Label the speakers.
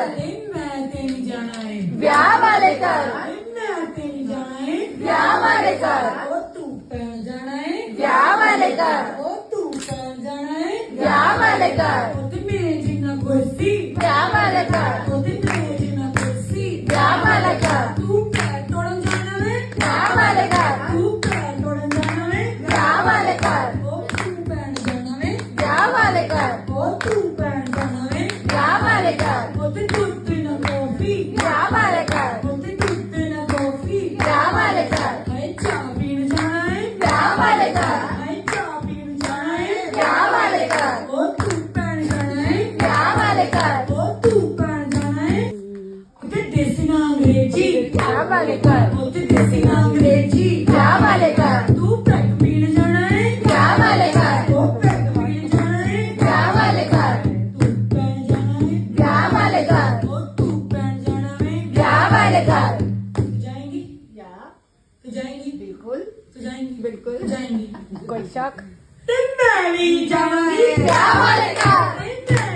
Speaker 1: मैं तेरी जाना है
Speaker 2: ਵਿਆਹ ਵਾਲੇ ਘਰ
Speaker 1: मैं तेरी जाना है
Speaker 2: ਵਿਆਹ ਵਾਲੇ ਘਰ
Speaker 1: ओ तू पैर जाना है
Speaker 2: ਵਿਆਹ ਵਾਲੇ ਘਰ
Speaker 1: ओ तू पैर जाना है
Speaker 2: ਵਿਆਹ ਵਾਲੇ ਘਰ
Speaker 1: ओ ते मेरे जिन्ना कुर्सी
Speaker 2: ਵਿਆਹ ਵਾਲੇ ਘਰ
Speaker 1: ओ ते मेरे जिन्ना कुर्सी
Speaker 2: ਵਿਆਹ ਵਾਲੇ ਘਰ
Speaker 1: तू पैर तोड़न जाना है
Speaker 2: ਵਿਆਹ ਵਾਲੇ ਘਰ
Speaker 1: तू पैर तोड़न जाना है
Speaker 2: ਵਿਆਹ ਵਾਲੇ ਘਰ
Speaker 1: ओ तू पैर जाना है
Speaker 2: ਵਿਆਹ ਵਾਲੇ ਘਰ
Speaker 1: ओ तू पैर जाना है
Speaker 2: ਵਿਆਹ ਵਾਲੇ ਘਰ
Speaker 1: ओ ते दूध ना कॉफी
Speaker 2: ਵਿਆਹ ਵਾਲੇ ਘਰ
Speaker 1: ओ ते दूध ना कॉफी
Speaker 2: ਵਿਆਹ ਵਾਲੇ ਘਰ
Speaker 1: हाय चाय पीने जाना है
Speaker 2: ਵਿਆਹ ਵਾਲੇ ਘਰ
Speaker 1: हाय चाय पीने जाना है
Speaker 2: ਵਿਆਹ ਵਾਲੇ ਘਰ
Speaker 1: ओ तू पैर जाना है
Speaker 2: ਵਿਆਹ ਵਾਲੇ ਘਰ
Speaker 1: ओ तू पैर जाना है ओते देसी ना अंग्रेजी
Speaker 2: ਵਿਆਹ ਵਾਲੇ ਘਰ
Speaker 1: ओते देसी ना अंग्रेजी
Speaker 2: ਵਿਆਹ ਵਾਲੇ ਘਰ
Speaker 1: तू पैक पीने जाना है
Speaker 2: ਵਿਆਹ ਵਾਲੇ ਘਰ
Speaker 1: ओ पैक पीने जाना है
Speaker 2: ਵਿਆਹ ਵਾਲੇ ਘਰ
Speaker 1: तू पैर जाना है
Speaker 2: ਵਿਆਹ ਵਾਲੇ ਘਰ
Speaker 1: ओ तू पैर जाना है
Speaker 2: ਵਿਆਹ ਵਾਲੇ ਘਰ
Speaker 1: तू जाएंगी तू जाएंगी
Speaker 2: ਬਿਲਕੁਲ
Speaker 1: तू जाएंगी
Speaker 2: बिल्कुल।
Speaker 1: तू जाएंगी
Speaker 2: ਕੋਈ ਸ਼ੱਕ
Speaker 1: ते मैं भी जाऊंगी
Speaker 2: ਵਿਆਹ ਵਾਲੇ ਘਰ
Speaker 1: ते मैं